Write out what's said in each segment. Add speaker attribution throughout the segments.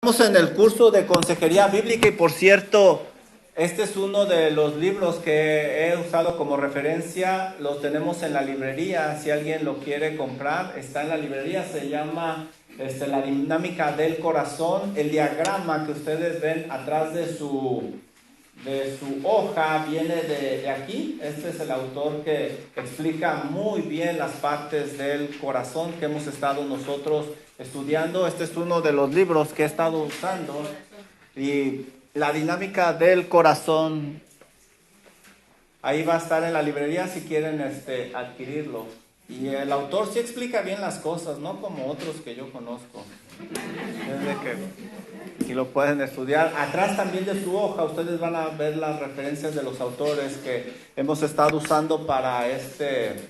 Speaker 1: Estamos en el curso de consejería bíblica y por cierto, este es uno de los libros que he usado como referencia. Lo tenemos en la librería, si alguien lo quiere comprar, está en la librería. Se llama La dinámica del corazón. El diagrama que ustedes ven atrás de su hoja viene de aquí. Este es el autor que explica muy bien las partes del corazón que hemos estado nosotros estudiando. Este es uno de los libros que he estado usando. Y la dinámica del corazón, ahí va a estar en la librería si quieren adquirirlo. Y el autor sí explica bien las cosas, no como otros que yo conozco. Es de que si lo pueden estudiar. Atrás también de su hoja ustedes van a ver las referencias de los autores que hemos estado usando para este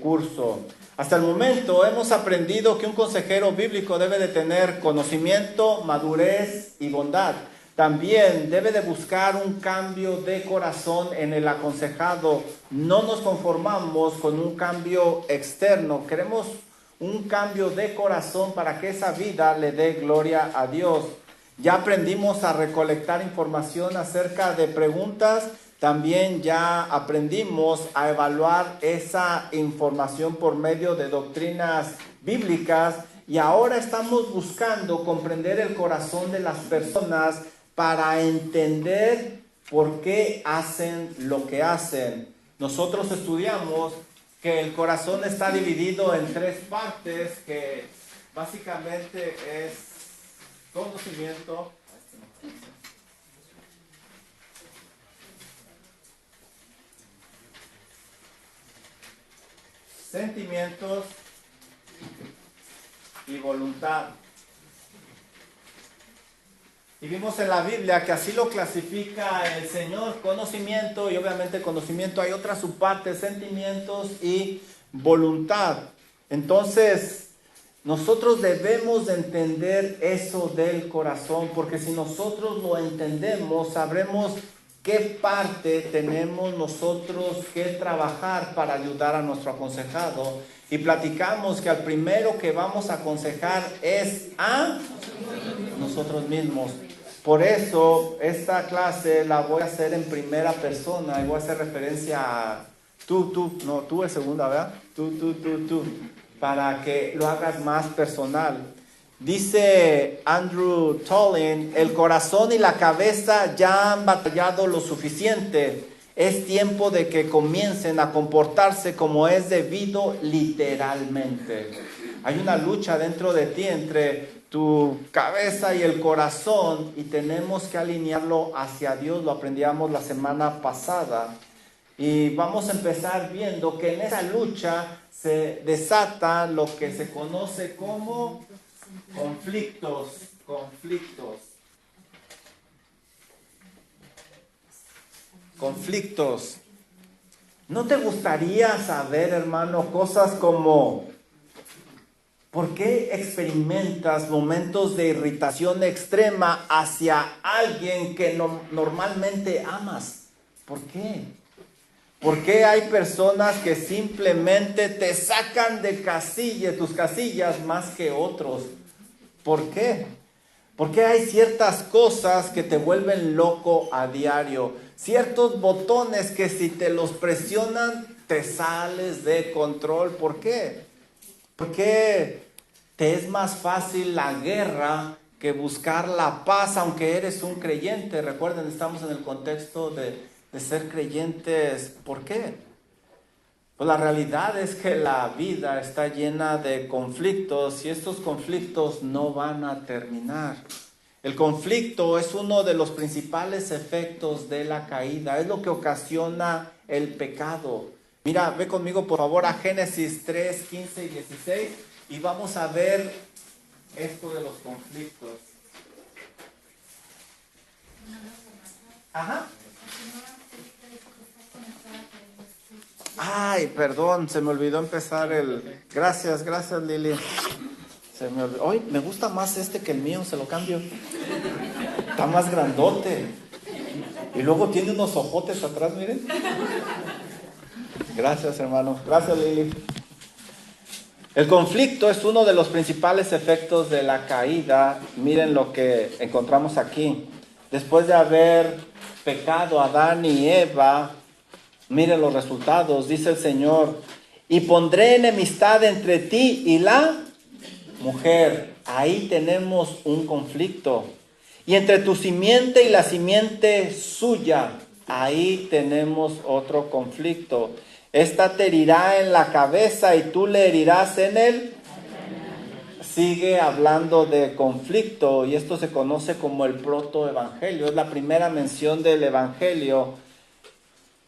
Speaker 1: curso. Hasta el momento hemos aprendido que un consejero bíblico debe de tener conocimiento, madurez y bondad. También debe de buscar un cambio de corazón en el aconsejado. No nos conformamos con un cambio externo. Queremos un cambio de corazón para que esa vida le dé gloria a Dios. Ya aprendimos a recolectar información acerca de preguntas. También ya aprendimos a evaluar esa información por medio de doctrinas bíblicas. Y ahora estamos buscando comprender el corazón de las personas para entender por qué hacen lo que hacen. Nosotros estudiamos que el corazón está dividido en tres partes, que básicamente es conocimiento, sentimientos y voluntad. Y vimos en la Biblia que así lo clasifica el Señor: conocimiento, y obviamente conocimiento hay otra subparte, sentimientos y voluntad. Entonces, nosotros debemos de entender eso del corazón, porque si nosotros lo entendemos, sabremos qué parte tenemos nosotros que trabajar para ayudar a nuestro aconsejado. Y platicamos que al primero que vamos a aconsejar es a nosotros mismos. Por eso esta clase la voy a hacer en primera persona y voy a hacer referencia a tú es segunda, ¿verdad? Tú, para que lo hagas más personal. Dice Andrew Tollin: el corazón y la cabeza ya han batallado lo suficiente. Es tiempo de que comiencen a comportarse como es debido literalmente. Hay una lucha dentro de ti entre tu cabeza y el corazón, y tenemos que alinearlo hacia Dios. Lo aprendíamos la semana pasada. Y vamos a empezar viendo que en esa lucha se desata lo que se conoce como conflictos. ¿No te gustaría saber, hermano, cosas como por qué experimentas momentos de irritación extrema hacia alguien que normalmente amas? ¿Por qué? ¿Por qué hay personas que simplemente te sacan de tus casillas más que otros? ¿Por qué? Porque hay ciertas cosas que te vuelven loco a diario. Ciertos botones que si te los presionan, te sales de control. ¿Por qué? Porque te es más fácil la guerra que buscar la paz, aunque eres un creyente. Recuerden, estamos en el contexto de ser creyentes. ¿Por qué? Pues la realidad es que la vida está llena de conflictos y estos conflictos no van a terminar. El conflicto es uno de los principales efectos de la caída, es lo que ocasiona el pecado. Mira, ve conmigo por favor a Génesis 3, 15 y 16 y vamos a ver esto de los conflictos. Ajá. Ay, perdón, se me olvidó empezar Gracias, Lili. Se me olvidó. Hoy me gusta más que el mío, se lo cambio. Está más grandote. Y luego tiene unos ojotes atrás, miren. Gracias, hermano. Gracias, Lili. El conflicto es uno de los principales efectos de la caída. Miren lo que encontramos aquí. Después de haber pecado Adán y Eva, miren los resultados. Dice el Señor, y pondré enemistad entre ti y la mujer. Ahí tenemos un conflicto. Y entre tu simiente y la simiente suya, ahí tenemos otro conflicto. Esta te herirá en la cabeza y tú le herirás en el... Sigue hablando de conflicto y esto se conoce como el protoevangelio. Es la primera mención del evangelio.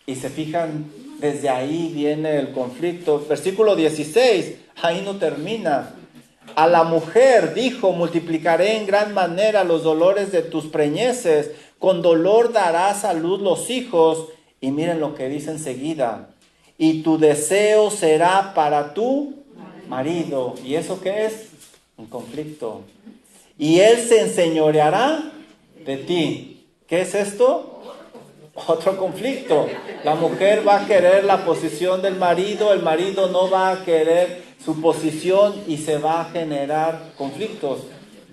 Speaker 1: Y se fijan, desde ahí viene el conflicto. Versículo 16, ahí no termina. A la mujer dijo, multiplicaré en gran manera los dolores de tus preñeces, con dolor darás a luz los hijos. Y miren lo que dice enseguida, y tu deseo será para tu marido. ¿Y eso qué es? Un conflicto. Y él se enseñoreará de ti. ¿Qué es esto? Otro conflicto. La mujer va a querer la posición del marido, el marido no va a querer su posición y se va a generar conflictos.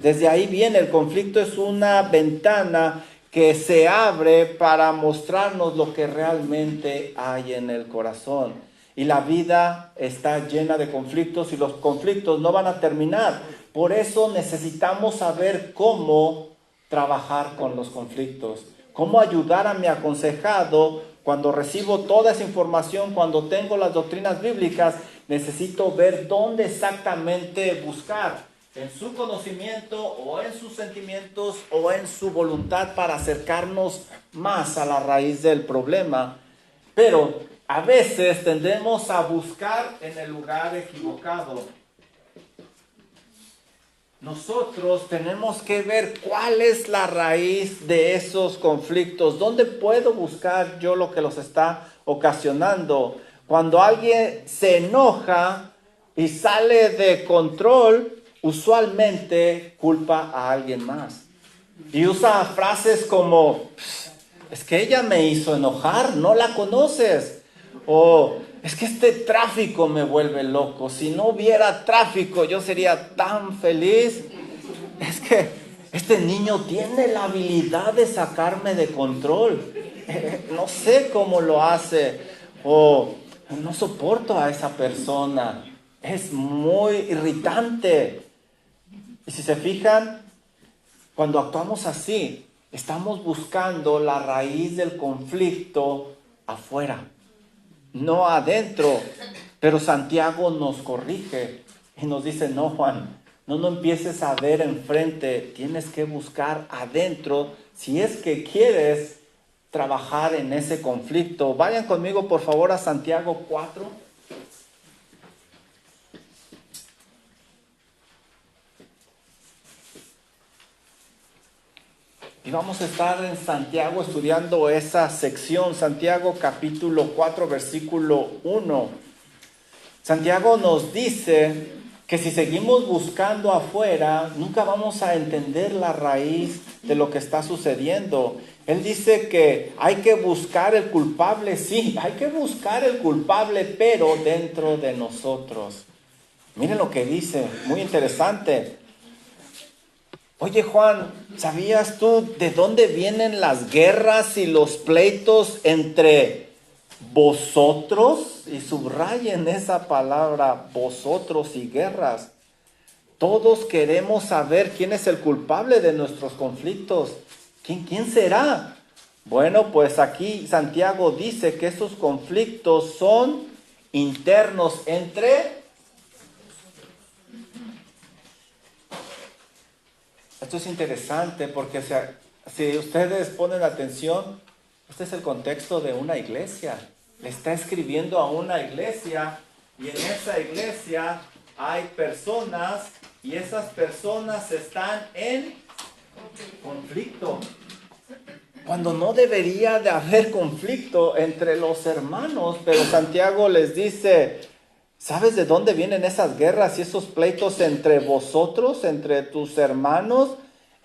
Speaker 1: Desde ahí viene, el conflicto es una ventana que se abre para mostrarnos lo que realmente hay en el corazón. Y la vida está llena de conflictos y los conflictos no van a terminar. Por eso necesitamos saber cómo trabajar con los conflictos. Cómo ayudar a mi aconsejado cuando recibo toda esa información, cuando tengo las doctrinas bíblicas, necesito ver dónde exactamente buscar, en su conocimiento o en sus sentimientos o en su voluntad para acercarnos más a la raíz del problema. Pero a veces tendemos a buscar en el lugar equivocado. Nosotros tenemos que ver cuál es la raíz de esos conflictos. ¿Dónde puedo buscar yo lo que los está ocasionando? Cuando alguien se enoja y sale de control, usualmente culpa a alguien más. Y usa frases como, es que ella me hizo enojar, no la conoces. O es que este tráfico me vuelve loco. Si no hubiera tráfico, yo sería tan feliz. Es que este niño tiene la habilidad de sacarme de control. No sé cómo lo hace. O no soporto a esa persona. Es muy irritante. Y si se fijan, cuando actuamos así, estamos buscando la raíz del conflicto afuera, no adentro. Pero Santiago nos corrige y nos dice, no, Juan, no empieces a ver enfrente, tienes que buscar adentro si es que quieres trabajar en ese conflicto. Vayan conmigo por favor a Santiago 4. Y vamos a estar en Santiago estudiando esa sección, Santiago capítulo 4, versículo 1. Santiago nos dice que si seguimos buscando afuera, nunca vamos a entender la raíz de lo que está sucediendo. Él dice que hay que buscar el culpable, sí, hay que buscar el culpable, pero dentro de nosotros. Miren lo que dice, muy interesante. Oye Juan, ¿sabías tú de dónde vienen las guerras y los pleitos entre vosotros? Y subrayen esa palabra, vosotros y guerras. Todos queremos saber quién es el culpable de nuestros conflictos. ¿Quién será? Bueno, pues aquí Santiago dice que esos conflictos son internos entre... Esto es interesante porque si ustedes ponen atención, este es el contexto de una iglesia. Le está escribiendo a una iglesia y en esa iglesia hay personas y esas personas están en conflicto. Cuando no debería de haber conflicto entre los hermanos, pero Santiago les dice, ¿sabes de dónde vienen esas guerras y esos pleitos entre vosotros, entre tus hermanos?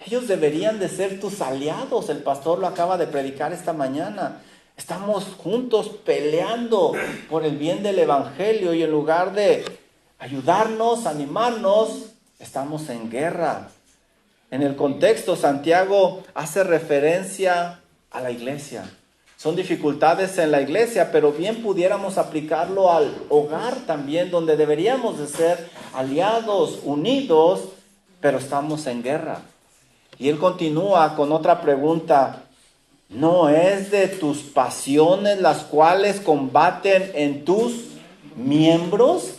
Speaker 1: Ellos deberían de ser tus aliados. El pastor lo acaba de predicar esta mañana. Estamos juntos peleando por el bien del evangelio y en lugar de ayudarnos, animarnos. Estamos en guerra. En el contexto, Santiago hace referencia a la iglesia. Son dificultades en la iglesia, pero bien pudiéramos aplicarlo al hogar también, donde deberíamos de ser aliados, unidos, pero estamos en guerra. Y él continúa con otra pregunta. ¿No es de tus pasiones las cuales combaten en tus miembros?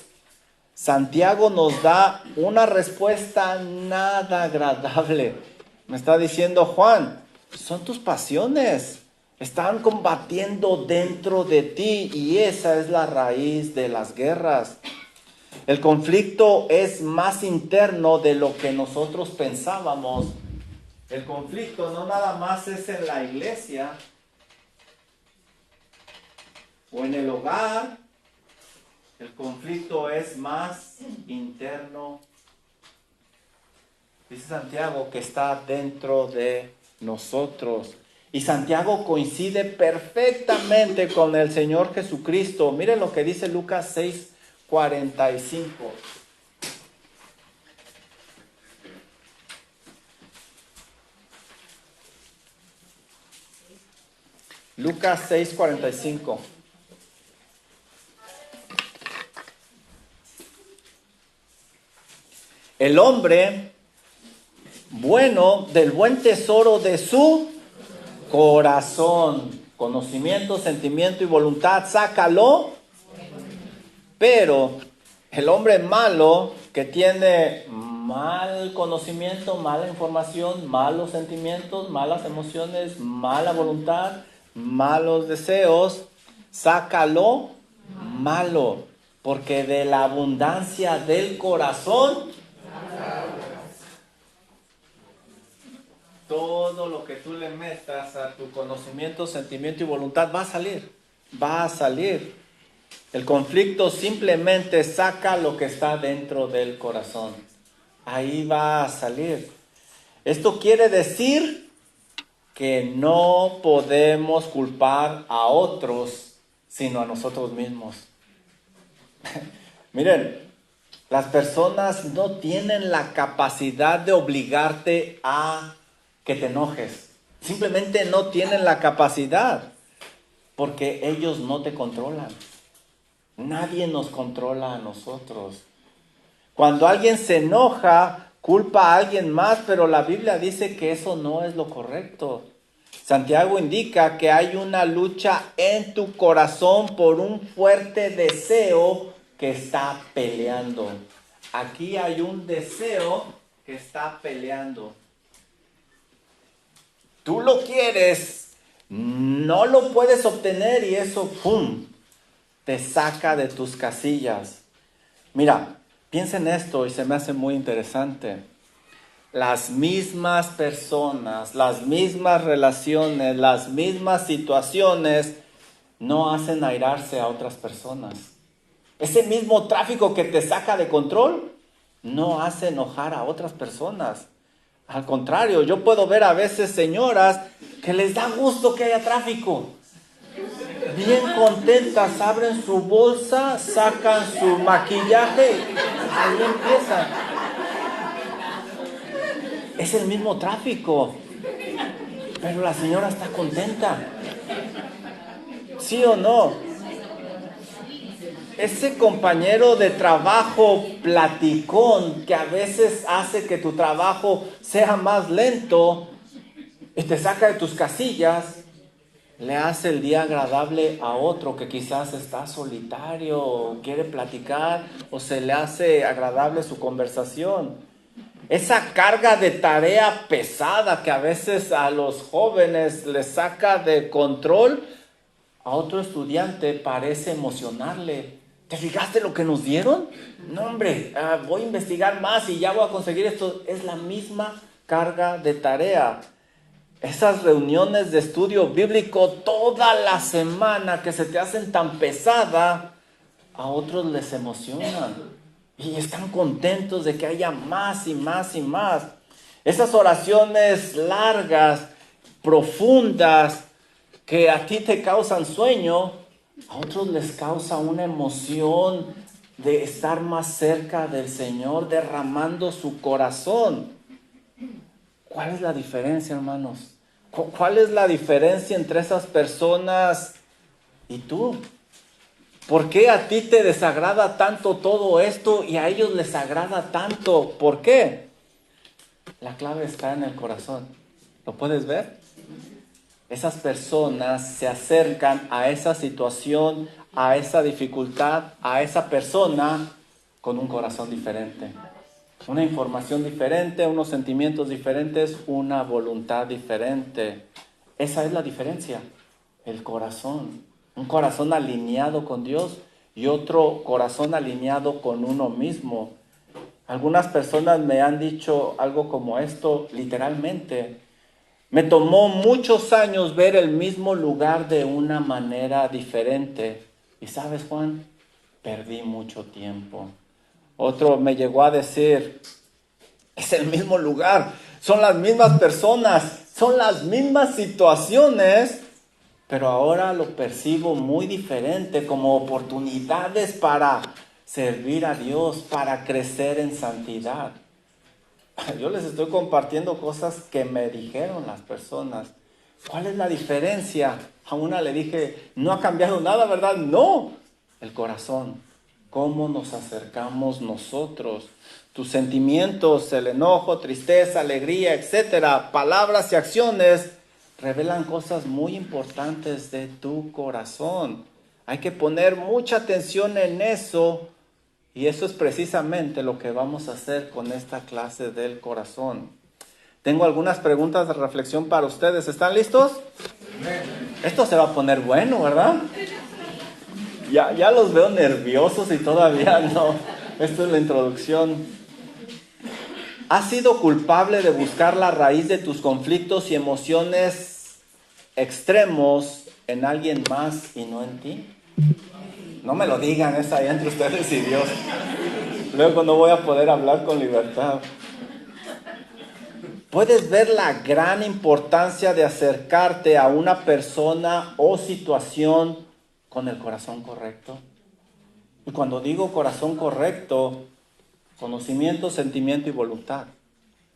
Speaker 1: Santiago nos da una respuesta nada agradable. Me está diciendo, Juan, son tus pasiones. Están combatiendo dentro de ti y esa es la raíz de las guerras. El conflicto es más interno de lo que nosotros pensábamos. El conflicto no nada más es en la iglesia o en el hogar. El conflicto es más interno. Dice Santiago que está dentro de nosotros. Y Santiago coincide perfectamente con el Señor Jesucristo. Miren lo que dice Lucas 6:45. Lucas 6:45. El hombre bueno del buen tesoro de su corazón, conocimiento, sentimiento y voluntad, sácalo. Pero el hombre malo que tiene mal conocimiento, mala información, malos sentimientos, malas emociones, mala voluntad, malos deseos, sácalo malo, porque de la abundancia del corazón todo lo que tú le metas a tu conocimiento, sentimiento y voluntad va a salir, va a salir. El conflicto simplemente saca lo que está dentro del corazón. Ahí va a salir. Esto quiere decir que no podemos culpar a otros, sino a nosotros mismos. Miren, las personas no tienen la capacidad de obligarte a que te enojes. Simplemente no tienen la capacidad, porque ellos no te controlan. Nadie nos controla a nosotros. Cuando alguien se enoja, culpa a alguien más, pero la Biblia dice que eso no es lo correcto. Santiago indica que hay una lucha en tu corazón por un fuerte deseo que está peleando. Aquí hay un deseo que está peleando. Tú lo quieres, no lo puedes obtener y eso, ¡pum!, te saca de tus casillas. Mira, piensa en esto y se me hace muy interesante. Las mismas personas, las mismas relaciones, las mismas situaciones no hacen airarse a otras personas. Ese mismo tráfico que te saca de control no hace enojar a otras personas. Al contrario, yo puedo ver a veces señoras que les da gusto que haya tráfico. Bien contentas, abren su bolsa, sacan su maquillaje, ahí empiezan. Es el mismo tráfico, pero la señora está contenta. ¿Sí o no? Ese compañero de trabajo platicón que a veces hace que tu trabajo sea más lento y te saca de tus casillas, le hace el día agradable a otro que quizás está solitario o quiere platicar o se le hace agradable su conversación. Esa carga de tarea pesada que a veces a los jóvenes les saca de control, a otro estudiante parece emocionarle. ¿Te fijaste lo que nos dieron? No, hombre, voy a investigar más y ya voy a conseguir esto. Es la misma carga de tarea. Esas reuniones de estudio bíblico toda la semana que se te hacen tan pesada, a otros les emocionan y están contentos de que haya más y más y más. Esas oraciones largas, profundas, que a ti te causan sueño, a otros les causa una emoción de estar más cerca del Señor, derramando su corazón. ¿Cuál es la diferencia, hermanos? ¿Cuál es la diferencia entre esas personas y tú? ¿Por qué a ti te desagrada tanto todo esto y a ellos les agrada tanto? ¿Por qué? La clave está en el corazón. ¿Lo puedes ver? Esas personas se acercan a esa situación, a esa dificultad, a esa persona con un corazón diferente. Una información diferente, unos sentimientos diferentes, una voluntad diferente. Esa es la diferencia, el corazón. Un corazón alineado con Dios y otro corazón alineado con uno mismo. Algunas personas me han dicho algo como esto, literalmente. Me tomó muchos años ver el mismo lugar de una manera diferente. Y sabes, Juan, perdí mucho tiempo. Otro me llegó a decir, es el mismo lugar, son las mismas personas, son las mismas situaciones, pero ahora lo percibo muy diferente, como oportunidades para servir a Dios, para crecer en santidad. Yo les estoy compartiendo cosas que me dijeron las personas. ¿Cuál es la diferencia? A una le dije, no ha cambiado nada, ¿verdad? No, el corazón. ¿Cómo nos acercamos nosotros? Tus sentimientos, el enojo, tristeza, alegría, etcétera, palabras y acciones revelan cosas muy importantes de tu corazón. Hay que poner mucha atención en eso. Y eso es precisamente lo que vamos a hacer con esta clase del corazón. Tengo algunas preguntas de reflexión para ustedes. ¿Están listos? Esto se va a poner bueno, ¿verdad? Ya los veo nerviosos y todavía no. Esto es la introducción. ¿Has sido culpable de buscar la raíz de tus conflictos y emociones extremos en alguien más y no en ti? No me lo digan, es ahí entre ustedes y Dios. Luego no voy a poder hablar con libertad. Puedes ver la gran importancia de acercarte a una persona o situación con el corazón correcto. Y cuando digo corazón correcto, conocimiento, sentimiento y voluntad.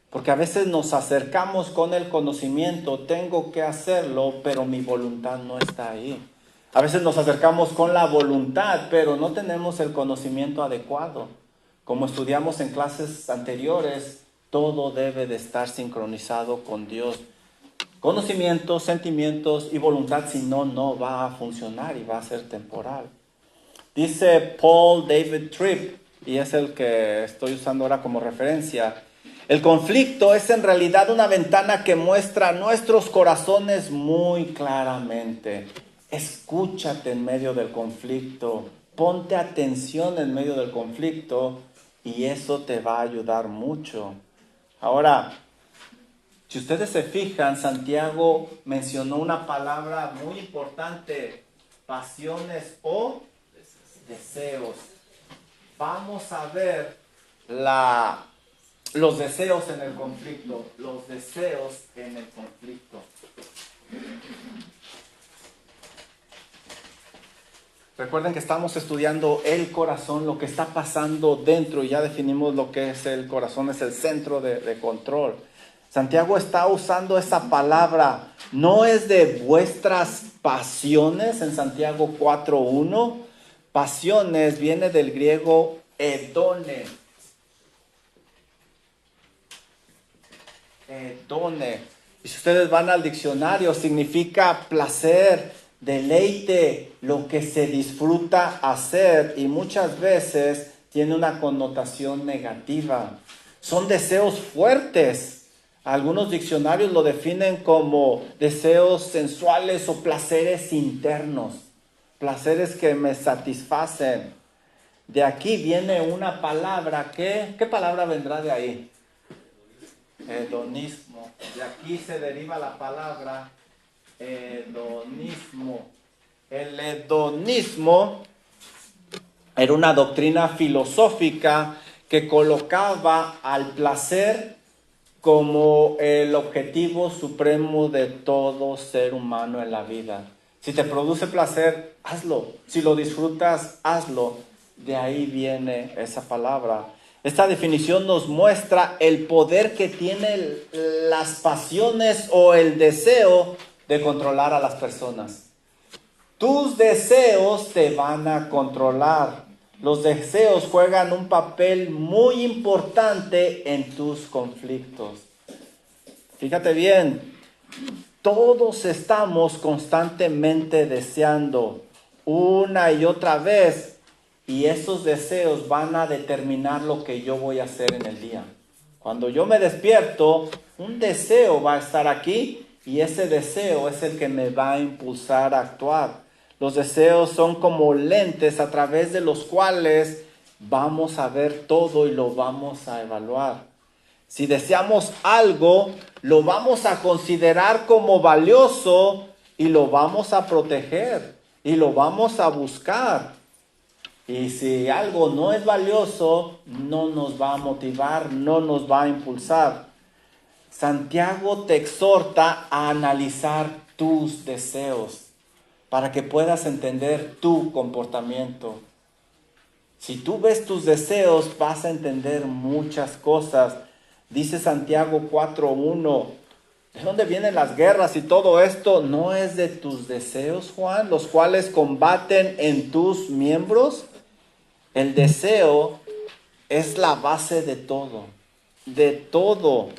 Speaker 1: Porque a veces nos acercamos con el conocimiento, tengo que hacerlo, pero mi voluntad no está ahí. A veces nos acercamos con la voluntad, pero no tenemos el conocimiento adecuado. Como estudiamos en clases anteriores, todo debe de estar sincronizado con Dios. Conocimientos, sentimientos y voluntad, si no, no va a funcionar y va a ser temporal. Dice Paul David Tripp, y es el que estoy usando ahora como referencia, el conflicto es en realidad una ventana que muestra nuestros corazones muy claramente. Escúchate en medio del conflicto, ponte atención en medio del conflicto y eso te va a ayudar mucho. Ahora, si ustedes se fijan, Santiago mencionó una palabra muy importante, pasiones o deseos. Vamos a ver los deseos en el conflicto. Los deseos en el conflicto. Recuerden que estamos estudiando el corazón, lo que está pasando dentro, y ya definimos lo que es el corazón, es el centro de control. Santiago está usando esa palabra, no es de vuestras pasiones, en Santiago 4:1. Pasiones viene del griego edone. Edone. Y si ustedes van al diccionario, significa placer, deleite, lo que se disfruta hacer, y muchas veces tiene una connotación negativa. Son deseos fuertes. Algunos diccionarios lo definen como deseos sensuales o placeres internos, placeres que me satisfacen. De aquí viene una palabra ¿qué palabra vendrá de ahí? Hedonismo. De aquí se deriva la palabra hedonismo. El hedonismo era una doctrina filosófica que colocaba al placer como el objetivo supremo de todo ser humano en la vida. Si te produce placer, hazlo. Si lo disfrutas, hazlo. De ahí viene esa palabra. Esta definición nos muestra el poder que tienen las pasiones o el deseo de controlar a las personas. Tus deseos te van a controlar. Los deseos juegan un papel muy importante en tus conflictos. Fíjate bien, todos estamos constantemente deseando una y otra vez, y esos deseos van a determinar lo que yo voy a hacer en el día. Cuando yo me despierto, un deseo va a estar aquí y ese deseo es el que me va a impulsar a actuar. Los deseos son como lentes a través de los cuales vamos a ver todo y lo vamos a evaluar. Si deseamos algo, lo vamos a considerar como valioso y lo vamos a proteger y lo vamos a buscar. Y si algo no es valioso, no nos va a motivar, no nos va a impulsar. Santiago te exhorta a analizar tus deseos para que puedas entender tu comportamiento. Si tú ves tus deseos, vas a entender muchas cosas. Dice Santiago 4:1, ¿de dónde vienen las guerras y todo esto? ¿No es de tus deseos, Juan, los cuales combaten en tus miembros? El deseo es la base de todo, de todo.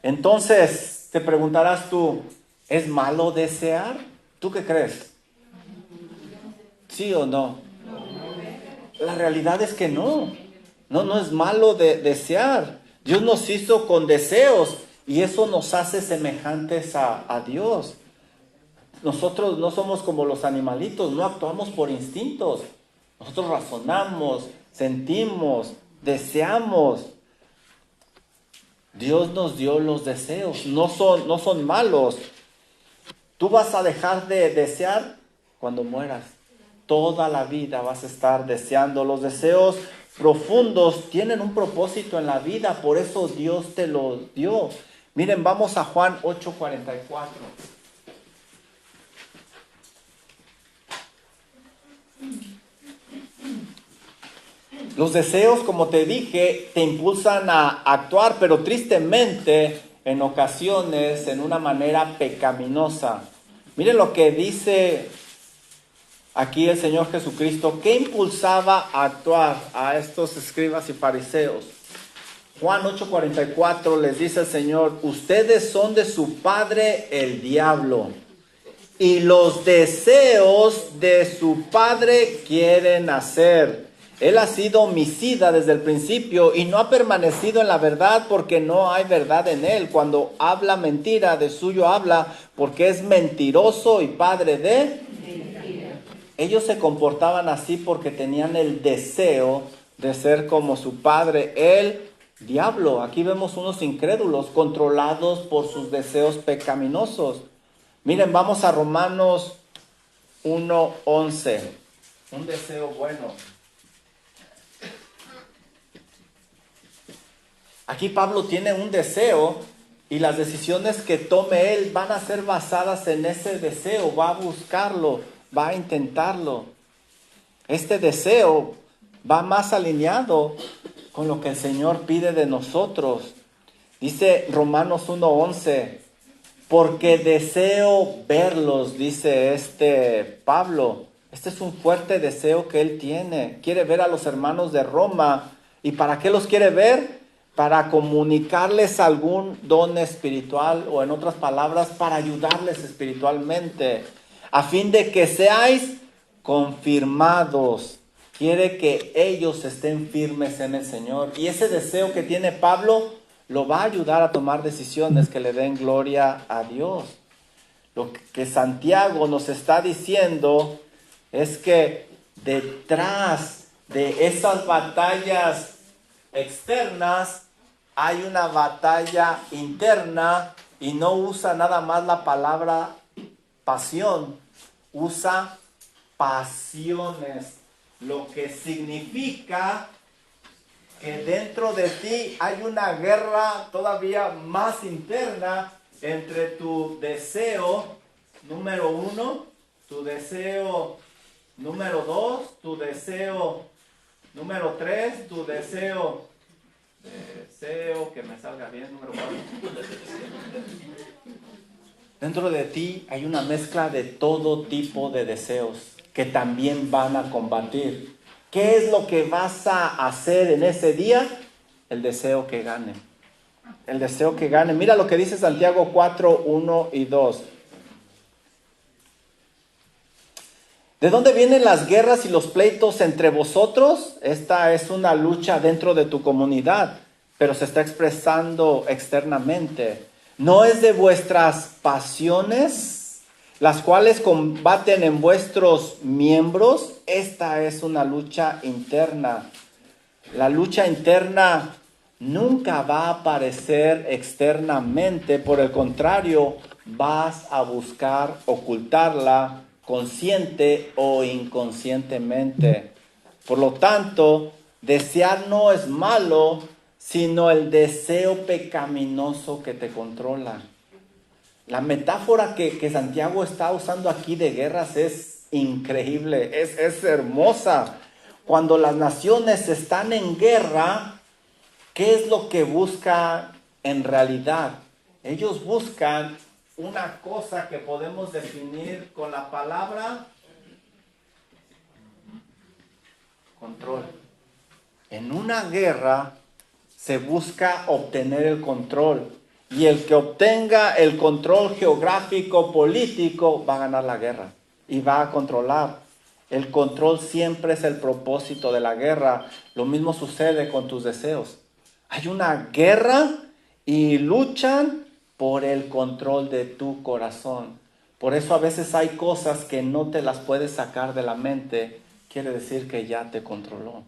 Speaker 1: Entonces, te preguntarás tú, ¿es malo desear? ¿Tú qué crees? ¿Sí o no? La realidad es que no. No es malo desear. Dios nos hizo con deseos y eso nos hace semejantes a Dios. Nosotros no somos como los animalitos, no actuamos por instintos. Nosotros razonamos, sentimos, deseamos. Dios nos dio los deseos, no son malos. Tú vas a dejar de desear cuando mueras. Toda la vida vas a estar deseando. Los deseos profundos tienen un propósito en la vida, por eso Dios te los dio. Miren, vamos a Juan 8:44. Los deseos, como te dije, te impulsan a actuar, pero tristemente, en ocasiones, en una manera pecaminosa. Miren lo que dice aquí el Señor Jesucristo. ¿Qué impulsaba a actuar a estos escribas y fariseos? Juan 8:44 les dice el Señor, ustedes son de su padre el diablo, y los deseos de su padre quieren hacer. Él ha sido homicida desde el principio y no ha permanecido en la verdad porque no hay verdad en él. Cuando habla mentira, de suyo habla porque es mentiroso y padre de mentira. Ellos se comportaban así porque tenían el deseo de ser como su padre, el diablo. Aquí vemos unos incrédulos controlados por sus deseos pecaminosos. Miren, vamos a Romanos 1:11. Un deseo bueno. Aquí Pablo tiene un deseo y las decisiones que tome él van a ser basadas en ese deseo. Va a buscarlo, va a intentarlo. Este deseo va más alineado con lo que el Señor pide de nosotros. Dice Romanos 1:11, porque deseo verlos, dice Pablo. Este es un fuerte deseo que él tiene. Quiere ver a los hermanos de Roma. ¿Y para qué los quiere ver? Para comunicarles algún don espiritual, o en otras palabras, para ayudarles espiritualmente, a fin de que seáis confirmados. Quiere que ellos estén firmes en el Señor. Y ese deseo que tiene Pablo lo va a ayudar a tomar decisiones que le den gloria a Dios. Lo que Santiago nos está diciendo es que detrás de esas batallas externas hay una batalla interna, y no usa nada más la palabra pasión, usa pasiones, lo que significa que dentro de ti hay una guerra todavía más interna entre tu deseo número uno, tu deseo Número 2, tu deseo. Número 3, tu deseo. Deseo que me salga bien. Número 4. Dentro de ti hay una mezcla de todo tipo de deseos que también van a combatir. ¿Qué es lo que vas a hacer en ese día? El deseo que gane. El deseo que gane. Mira lo que dice Santiago 4, 1 y 2. ¿De dónde vienen las guerras y los pleitos entre vosotros? Esta es una lucha dentro de tu comunidad, pero se está expresando externamente. ¿No es de vuestras pasiones, las cuales combaten en vuestros miembros? Esta es una lucha interna. La lucha interna nunca va a aparecer externamente, por el contrario, vas a buscar ocultarla consciente o inconscientemente. Por lo tanto, desear no es malo, sino el deseo pecaminoso que te controla. La metáfora que Santiago está usando aquí de guerras es increíble, es hermosa. Cuando las naciones están en guerra, ¿qué es lo que buscan en realidad? Ellos buscan una cosa que podemos definir con la palabra control. En una guerra se busca obtener el control, y el que obtenga el control geográfico político va a ganar la guerra y va a controlar. El control siempre es el propósito de la guerra. Lo mismo sucede con tus deseos. Hay una guerra y luchan por el control de tu corazón. Por eso a veces hay cosas que no te las puedes sacar de la mente. Quiere decir que ya te controló.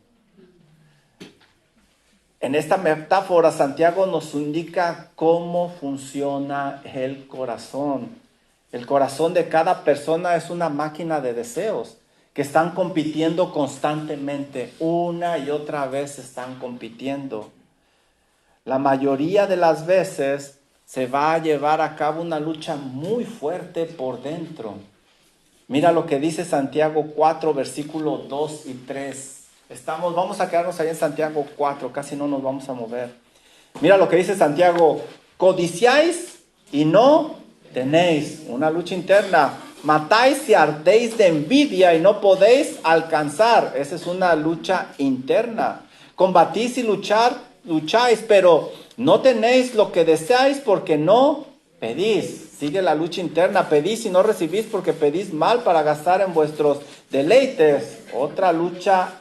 Speaker 1: En esta metáfora, Santiago nos indica cómo funciona el corazón. El corazón de cada persona es una máquina de deseos que están compitiendo constantemente. Una y otra vez están compitiendo. La mayoría de las veces se va a llevar a cabo una lucha muy fuerte por dentro. Mira lo que dice Santiago 4, versículos 2 y 3. Vamos a quedarnos ahí en Santiago 4, casi no nos vamos a mover. Mira lo que dice Santiago: codiciáis y no tenéis. Una lucha interna. Matáis y ardéis de envidia y no podéis alcanzar. Esa es una lucha interna. Combatís y lucháis, pero no tenéis lo que deseáis porque no pedís. Sigue la lucha interna. Pedís y no recibís porque pedís mal para gastar en vuestros deleites. Otra lucha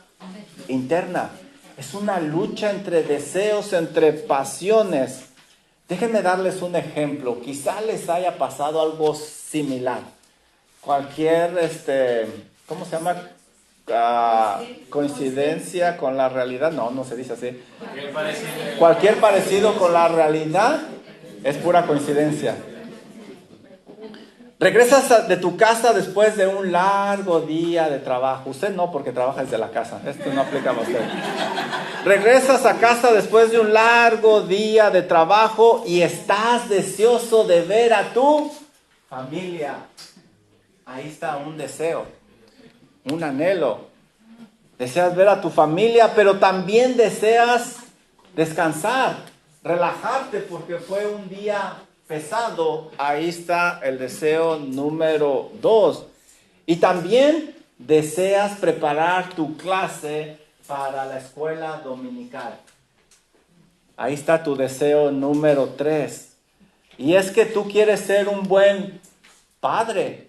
Speaker 1: interna. Es una lucha entre deseos, entre pasiones. Déjenme darles un ejemplo. Quizá les haya pasado algo similar. Cualquier, ¿cómo se llama? Coincidencia con la realidad. No se dice así. Cualquier parecido con la realidad es pura coincidencia. Regresas de tu casa después de un largo día de trabajo. Usted no, porque trabaja desde la casa. Esto no aplica a usted. Regresas a casa después de un largo día de trabajo y estás deseoso de ver a tu familia. Ahí está un deseo, un anhelo. Deseas ver a tu familia, pero también deseas descansar, relajarte porque fue un día pesado. Ahí está el deseo número 2. Y también deseas preparar tu clase para la escuela dominical. Ahí está tu deseo número 3. Y es que tú quieres ser un buen padre,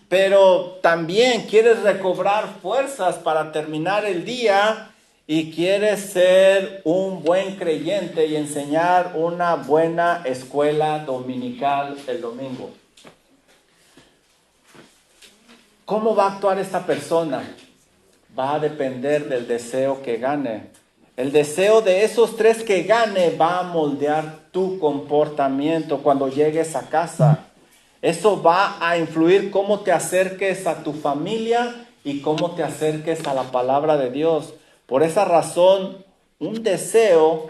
Speaker 1: pero también quieres recobrar fuerzas para terminar el día y quieres ser un buen creyente y enseñar una buena escuela dominical el domingo. ¿Cómo va a actuar esta persona? Va a depender del deseo que gane. El deseo de esos 3 que gane va a moldear tu comportamiento cuando llegues a casa. Eso va a influir cómo te acerques a tu familia y cómo te acerques a la palabra de Dios. Por esa razón, un deseo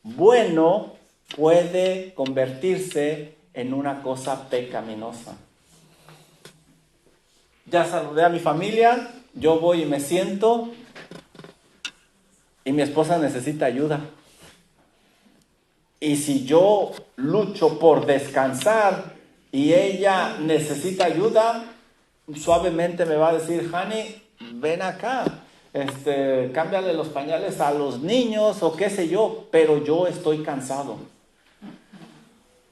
Speaker 1: bueno puede convertirse en una cosa pecaminosa. Ya saludé a mi familia, yo voy y me siento y mi esposa necesita ayuda. Y si yo lucho por descansar y ella necesita ayuda, suavemente me va a decir, Honey, ven acá, cámbiale los pañales a los niños o qué sé yo, pero yo estoy cansado.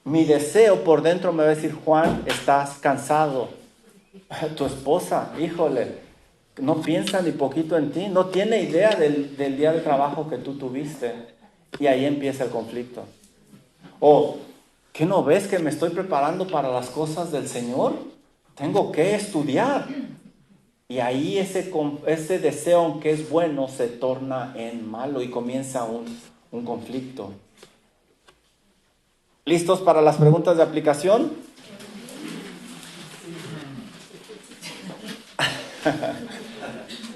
Speaker 1: Mi deseo por dentro me va a decir, Juan, estás cansado. Tu esposa, híjole, no piensa ni poquito en ti, no tiene idea del día de trabajo que tú tuviste. Y ahí empieza el conflicto. O, ¿qué no ves que me estoy preparando para las cosas del Señor? Tengo que estudiar. Y ahí ese deseo, aunque es bueno, se torna en malo y comienza un conflicto. ¿Listos para las preguntas de aplicación?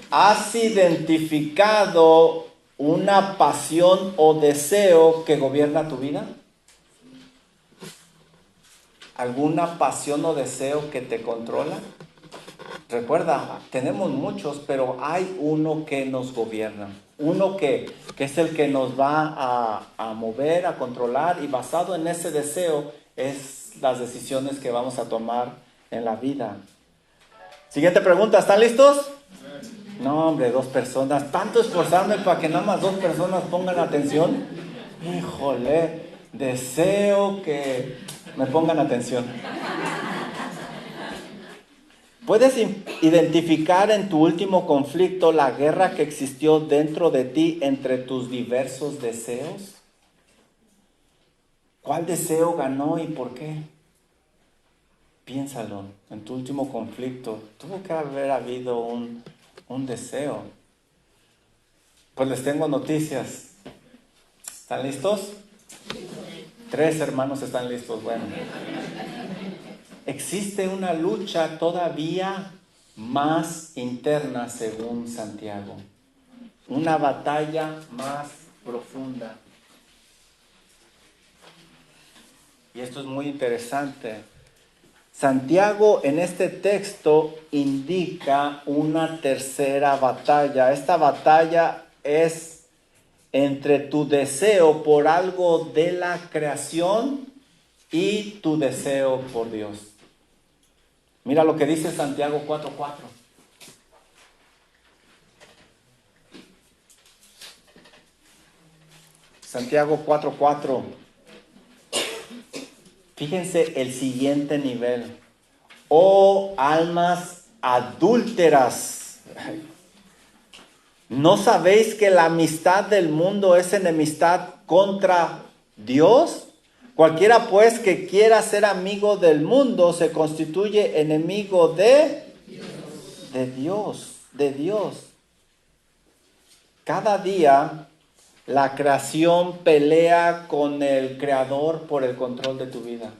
Speaker 1: ¿Has identificado una pasión o deseo que gobierna tu vida? ¿Alguna pasión o deseo que te controla? Recuerda, tenemos muchos, pero hay uno que nos gobierna. Uno que es el que nos va a mover, a controlar, y basado en ese deseo es las decisiones que vamos a tomar en la vida. Siguiente pregunta, ¿están listos? No, hombre, 2 personas. Tanto esforzarme para que nada más 2 personas pongan atención. Híjole, deseo que me pongan atención. ¿Puedes identificar en tu último conflicto la guerra que existió dentro de ti entre tus diversos deseos? ¿Cuál deseo ganó y por qué? Piénsalo, en tu último conflicto tuvo que haber habido un deseo. Pues les tengo noticias. ¿Están listos? 3 hermanos están listos. Bueno. Existe una lucha todavía más interna según Santiago. Una batalla más profunda. Y esto es muy interesante. Santiago en este texto indica una tercera batalla. Esta batalla es entre tu deseo por algo de la creación y tu deseo por Dios. Mira lo que dice Santiago 4:4. Santiago 4:4. Fíjense el siguiente nivel. Oh almas adúlteras, ¿no sabéis que la amistad del mundo es enemistad contra Dios? Cualquiera pues que quiera ser amigo del mundo se constituye enemigo de Dios. Cada día la creación pelea con el Creador por el control de tu vida.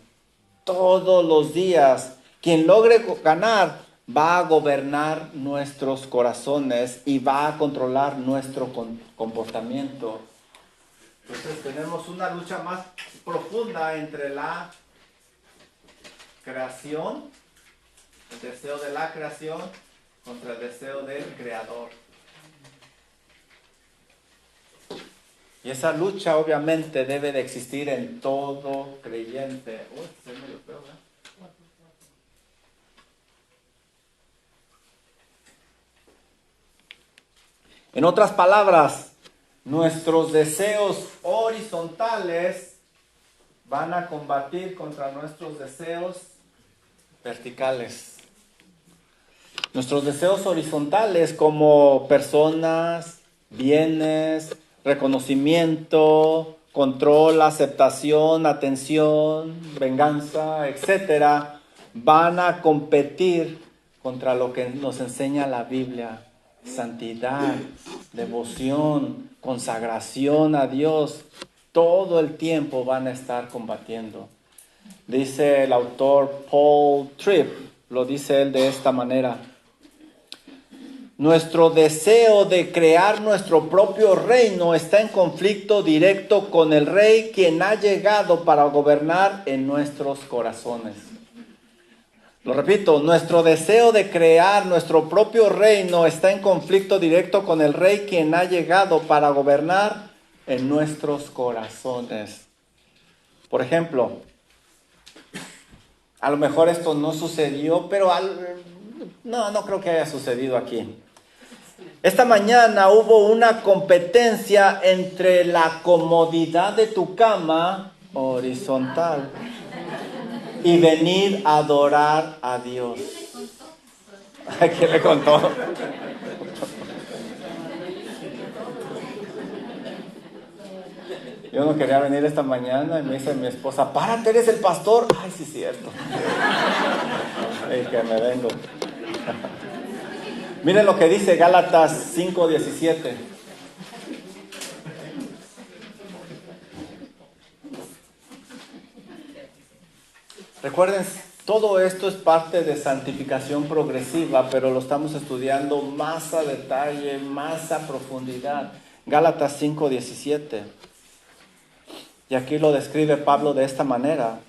Speaker 1: Todos los días, quien logre ganar va a gobernar nuestros corazones y va a controlar nuestro comportamiento. Entonces tenemos una lucha más profunda entre la creación, el deseo de la creación, contra el deseo del Creador. Y esa lucha obviamente debe de existir en todo creyente. En otras palabras, nuestros deseos horizontales van a combatir contra nuestros deseos verticales. Nuestros deseos horizontales como personas, bienes, reconocimiento, control, aceptación, atención, venganza, etcétera, van a competir contra lo que nos enseña la Biblia: santidad, devoción, consagración a Dios. Todo el tiempo van a estar combatiendo. Dice el autor Paul Tripp, lo dice él de esta manera: nuestro deseo de crear nuestro propio reino está en conflicto directo con el Rey, quien ha llegado para gobernar en nuestros corazones. Lo repito, nuestro deseo de crear nuestro propio reino está en conflicto directo con el rey quien ha llegado para gobernar en nuestros corazones. Por ejemplo, a lo mejor esto no sucedió, pero no creo que haya sucedido aquí. Esta mañana hubo una competencia entre la comodidad de tu cama horizontal y venir a adorar a Dios. ¿Quién le contó? Yo no quería venir esta mañana y me dice mi esposa, párate, eres el pastor. Ay, sí, es cierto. Y que me vengo. Miren lo que dice Gálatas 5:17. Recuerden, todo esto es parte de santificación progresiva, pero lo estamos estudiando más a detalle, más a profundidad. Gálatas 5:17. Y aquí lo describe Pablo de esta manera.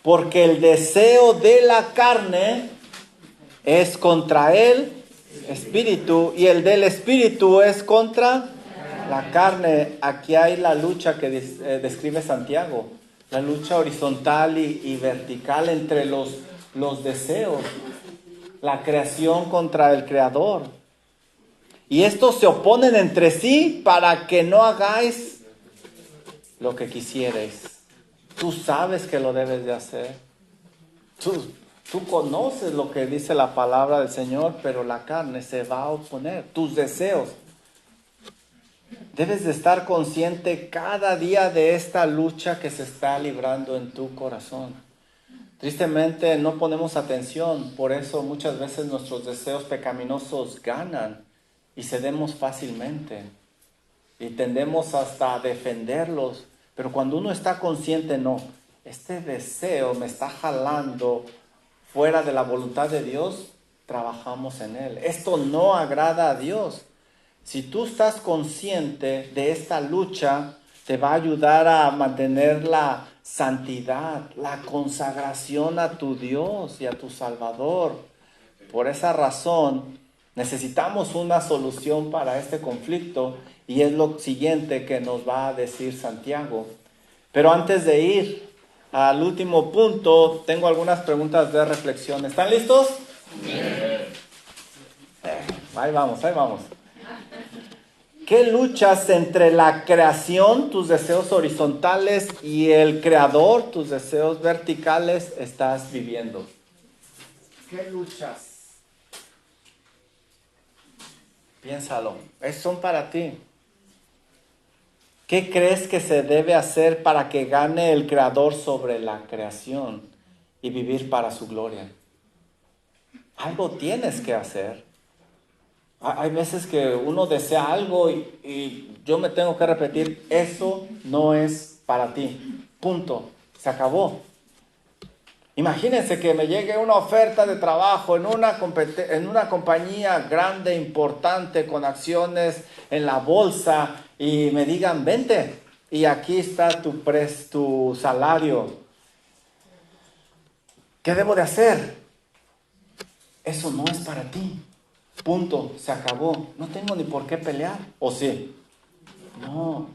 Speaker 1: Porque el deseo de la carne es contra el espíritu y el del espíritu es contra la carne. Aquí hay la lucha que describe Santiago. La lucha horizontal y vertical entre los deseos. La creación contra el creador. Y estos se oponen entre sí para que no hagáis lo que quisierais. Tú sabes que lo debes de hacer. Tú conoces lo que dice la palabra del Señor, pero la carne se va a oponer. Tus deseos. Debes de estar consciente cada día de esta lucha que se está librando en tu corazón. Tristemente no ponemos atención, por eso muchas veces nuestros deseos pecaminosos ganan y cedemos fácilmente. Y tendemos hasta a defenderlos. Pero cuando uno está consciente, no, este deseo me está jalando fuera de la voluntad de Dios, trabajamos en él. Esto no agrada a Dios. Si tú estás consciente de esta lucha, te va a ayudar a mantener la santidad, la consagración a tu Dios y a tu Salvador. Por esa razón, necesitamos una solución para este conflicto y es lo siguiente que nos va a decir Santiago. Pero antes de ir al último punto, tengo algunas preguntas de reflexión. ¿Están listos? Ahí vamos, ahí vamos. ¿Qué luchas entre la creación, tus deseos horizontales, y el creador, tus deseos verticales, estás viviendo? ¿Qué luchas? Piénsalo, son para ti. ¿Qué crees que se debe hacer para que gane el creador sobre la creación y vivir para su gloria? Algo tienes que hacer. Hay veces que uno desea algo y yo me tengo que repetir, eso no es para ti. Punto. Se acabó. Imagínense que me llegue una oferta de trabajo en una compañía grande, importante, con acciones en la bolsa y me digan, vente y aquí está tu salario. ¿Qué debo de hacer? Eso no es para ti. Punto, se acabó. No tengo ni por qué pelear. ¿O sí? No,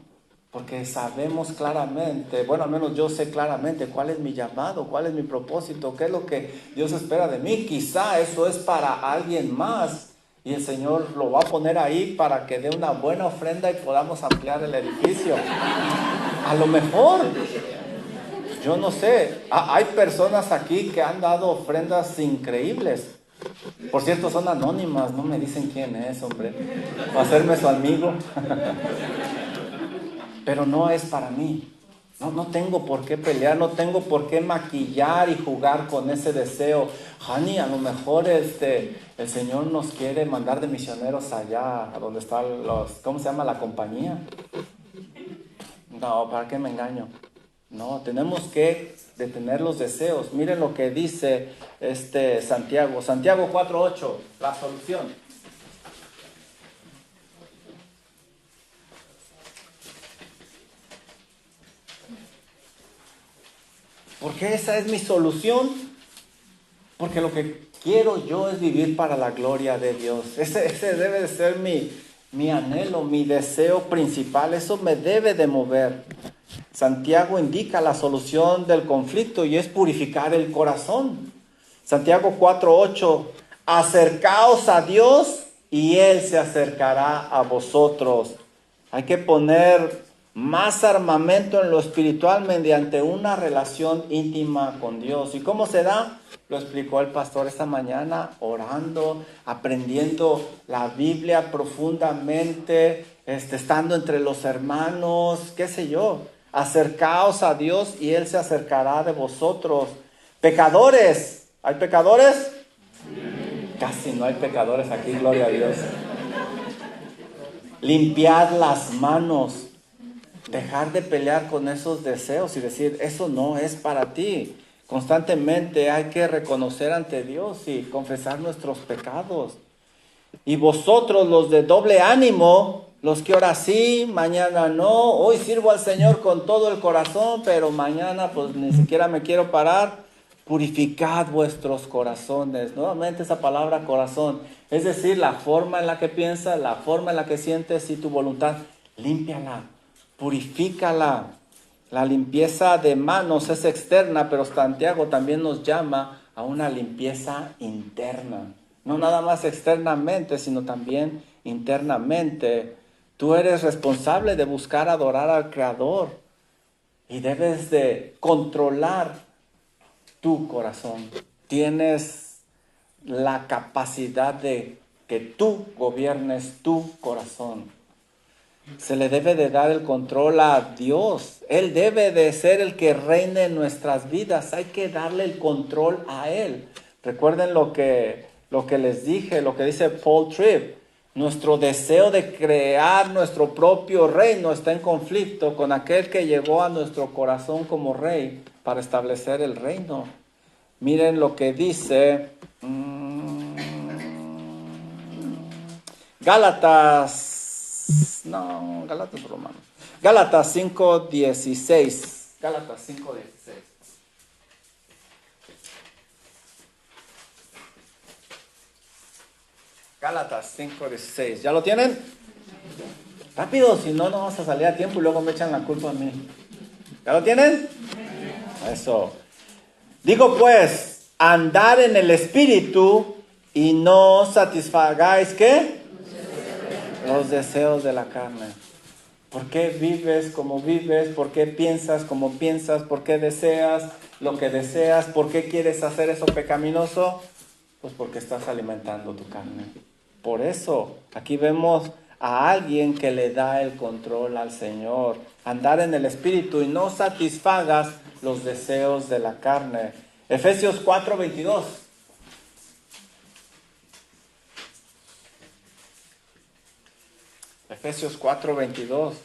Speaker 1: porque sabemos claramente, bueno, al menos yo sé claramente cuál es mi llamado, cuál es mi propósito, qué es lo que Dios espera de mí. Quizá eso es para alguien más y el Señor lo va a poner ahí para que dé una buena ofrenda y podamos ampliar el edificio. A lo mejor, yo no sé, hay personas aquí que han dado ofrendas increíbles. Por cierto, son anónimas, no me dicen quién es, hombre, para hacerme su amigo. Pero no es para mí. No tengo por qué pelear, no tengo por qué maquillar y jugar con ese deseo. Honey, a lo mejor el Señor nos quiere mandar de misioneros allá, a donde están ¿cómo se llama la compañía? No, ¿para qué me engaño? No, tenemos que detener los deseos. Miren lo que dice Santiago. Santiago 4:8, la solución. Porque esa es mi solución. Porque lo que quiero yo es vivir para la gloria de Dios. Ese debe de ser mi anhelo, mi deseo principal. Eso me debe de mover. Santiago indica la solución del conflicto y es purificar el corazón. Santiago 4:8, acercaos a Dios y Él se acercará a vosotros. Hay que poner más armamento en lo espiritual mediante una relación íntima con Dios. ¿Y cómo se da? Lo explicó el pastor esta mañana, orando, aprendiendo la Biblia profundamente, estando entre los hermanos, qué sé yo. Acercaos a Dios y Él se acercará de vosotros. Pecadores, ¿hay pecadores? Casi no hay pecadores aquí, gloria a Dios. Limpiad las manos. Dejar de pelear con esos deseos y decir, eso no es para ti. Constantemente hay que reconocer ante Dios y confesar nuestros pecados. Y vosotros, los de doble ánimo, los que ahora sí, mañana no, hoy sirvo al Señor con todo el corazón, pero mañana pues ni siquiera me quiero parar. Purificad vuestros corazones. Nuevamente esa palabra corazón, es decir, la forma en la que piensas, la forma en la que sientes y tu voluntad, límpiala, purifícala. La limpieza de manos es externa, pero Santiago también nos llama a una limpieza interna. No nada más externamente, sino también internamente. Tú eres responsable de buscar adorar al Creador y debes de controlar tu corazón. Tienes la capacidad de que tú gobiernes tu corazón. Se le debe de dar el control a Dios. Él debe de ser el que reine en nuestras vidas. Hay que darle el control a Él. Recuerden lo que les dije, lo que dice Paul Tripp. Nuestro deseo de crear nuestro propio reino está en conflicto con aquel que llegó a nuestro corazón como rey para establecer el reino. Miren lo que dice Gálatas Romanos. Gálatas 5:16. Gálatas 5:16. Gálatas 5:16. ¿Ya lo tienen? Rápido, si no, no vamos a salir a tiempo y luego me echan la culpa a mí. ¿Ya lo tienen? Eso. Digo pues, andar en el Espíritu y no satisfagáis, ¿qué? Los deseos de la carne. ¿Por qué vives como vives? ¿Por qué piensas como piensas? ¿Por qué deseas lo que deseas? ¿Por qué quieres hacer eso pecaminoso? Pues porque estás alimentando tu carne. Por eso, aquí vemos a alguien que le da el control al Señor. Andar en el Espíritu y no satisfagas los deseos de la carne. Efesios 4:22. Efesios 4:22.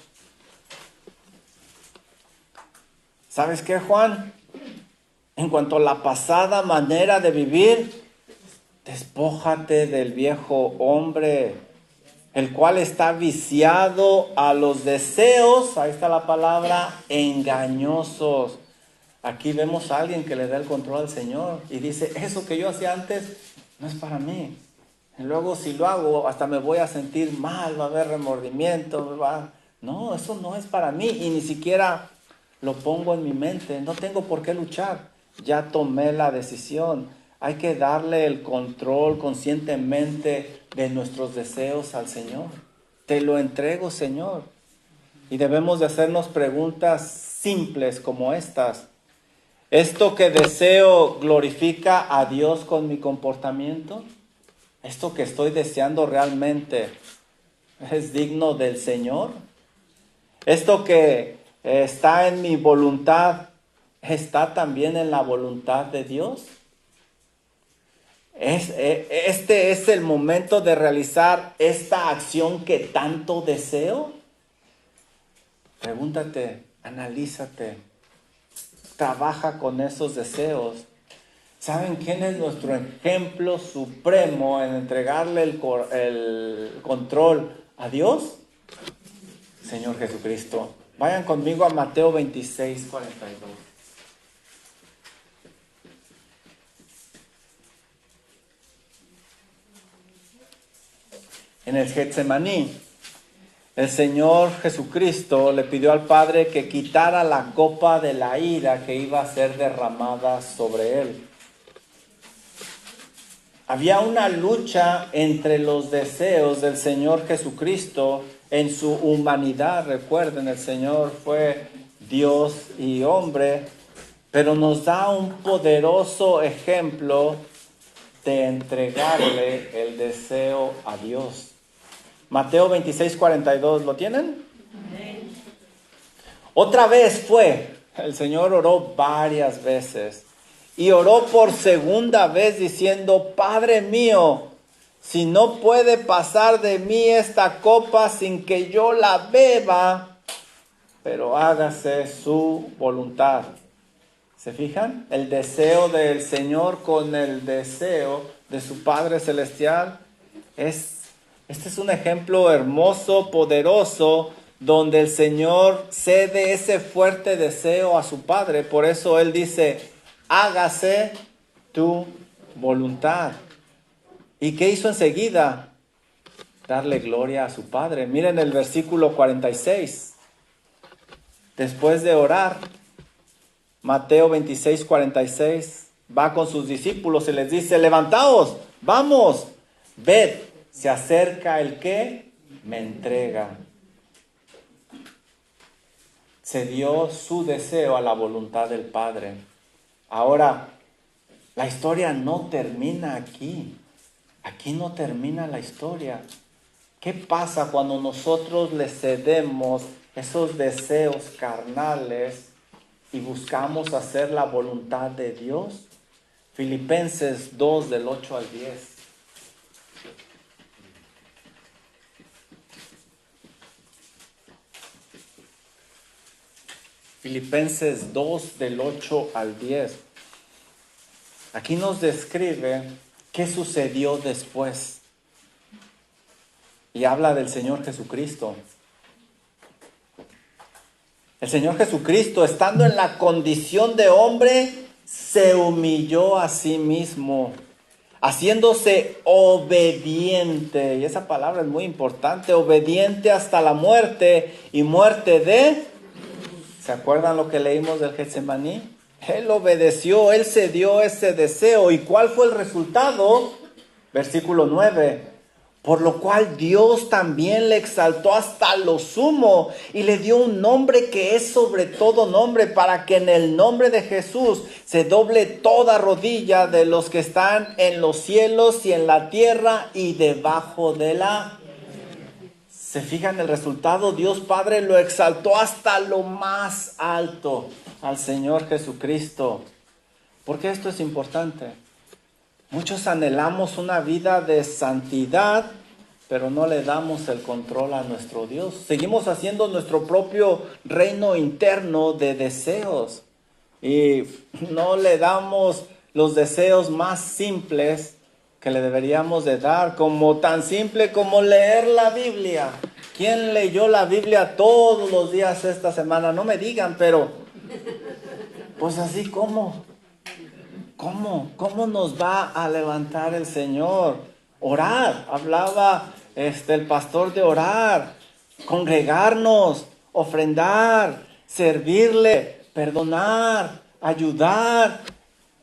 Speaker 1: ¿Sabes qué, Juan? En cuanto a la pasada manera de vivir, despójate del viejo hombre, el cual está viciado a los deseos, ahí está la palabra, engañosos. Aquí vemos a alguien que le da el control al Señor y dice, eso que yo hacía antes no es para mí. Y luego si lo hago, hasta me voy a sentir mal, va a haber remordimiento. No, eso no es para mí y ni siquiera lo pongo en mi mente. No tengo por qué luchar. Ya tomé la decisión. Hay que darle el control conscientemente de nuestros deseos al Señor. Te lo entrego, Señor. Y debemos de hacernos preguntas simples como estas. ¿Esto que deseo glorifica a Dios con mi comportamiento? ¿Esto que estoy deseando realmente es digno del Señor? ¿Esto que está en mi voluntad está también en la voluntad de Dios? ¿Este es el momento de realizar esta acción que tanto deseo? Pregúntate, analízate, trabaja con esos deseos. ¿Saben quién es nuestro ejemplo supremo en entregarle el control a Dios? Señor Jesucristo. Vayan conmigo a Mateo 26:42. en el Getsemaní, el Señor Jesucristo le pidió al Padre que quitara la copa de la ira que iba a ser derramada sobre él. Había una lucha entre los deseos del Señor Jesucristo en su humanidad. Recuerden, el Señor fue Dios y hombre, pero nos da un poderoso ejemplo de entregarle el deseo a Dios. Mateo 26:42, ¿lo tienen? Amén. Otra vez el Señor oró varias veces y oró por segunda vez diciendo: Padre mío, si no puede pasar de mí esta copa sin que yo la beba, pero hágase su voluntad. ¿Se fijan? El deseo del Señor con el deseo de su Padre Celestial. Este es un ejemplo hermoso, poderoso, donde el Señor cede ese fuerte deseo a su Padre. Por eso Él dice: hágase tu voluntad. ¿Y qué hizo enseguida? Darle gloria a su Padre. Miren el versículo 46. Después de orar, Mateo 26:46, va con sus discípulos y les dice: levantaos, vamos, ved, se acerca el que me entrega. Se dio su deseo a la voluntad del Padre. Ahora, la historia no termina aquí. Aquí no termina la historia. ¿Qué pasa cuando nosotros le cedemos esos deseos carnales y buscamos hacer la voluntad de Dios? Filipenses 2 del 8 al 10. Filipenses 2 del 8 al 10. Aquí nos describe qué sucedió después. Y habla del Señor Jesucristo. El Señor Jesucristo, estando en la condición de hombre, se humilló a sí mismo, haciéndose obediente. Y esa palabra es muy importante: obediente hasta la muerte, y muerte de... ¿Se acuerdan lo que leímos del Getsemaní? Él obedeció, Él cedió ese deseo. ¿Y cuál fue el resultado? Versículo 9. Por lo cual Dios también le exaltó hasta lo sumo y le dio un nombre que es sobre todo nombre, para que en el nombre de Jesús se doble toda rodilla de los que están en los cielos y en la tierra y debajo de la... ¿Se fijan el resultado? Dios Padre lo exaltó hasta lo más alto al Señor Jesucristo. ¿Por qué esto es importante? Muchos anhelamos una vida de santidad, pero no le damos el control a nuestro Dios. Seguimos haciendo nuestro propio reino interno de deseos y no le damos los deseos más simples que le deberíamos de dar, como tan simple como leer la Biblia. ¿Quién leyó la Biblia todos los días esta semana? No me digan, pero pues así como... ¿Cómo nos va a levantar el Señor? Orar. Hablaba el pastor de orar, congregarnos, ofrendar, servirle, perdonar, ayudar.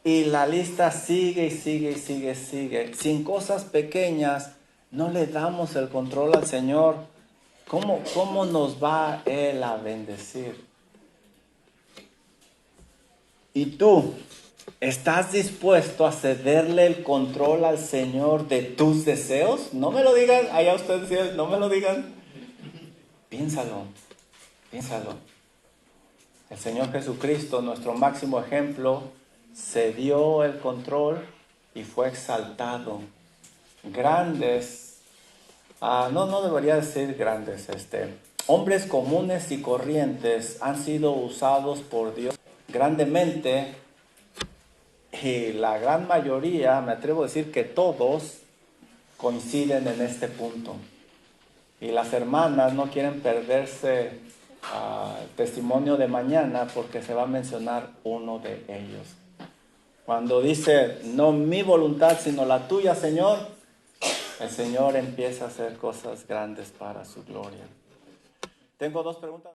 Speaker 1: Y la lista sigue y sigue y sigue y sigue. Sin cosas pequeñas no le damos el control al Señor. ¿Cómo nos va Él a bendecir? ¿Y tú? ¿Estás dispuesto a cederle el control al Señor de tus deseos? No me lo digan, allá ustedes no me lo digan. Piénsalo. El Señor Jesucristo, nuestro máximo ejemplo, cedió el control y fue exaltado. Grandes, no debería decir grandes, hombres comunes y corrientes han sido usados por Dios grandemente. Y la gran mayoría, me atrevo a decir que todos, coinciden en este punto. Y las hermanas no quieren perderse el testimonio de mañana, porque se va a mencionar uno de ellos. Cuando dice: no mi voluntad sino la tuya, Señor, el Señor empieza a hacer cosas grandes para su gloria. Tengo dos preguntas.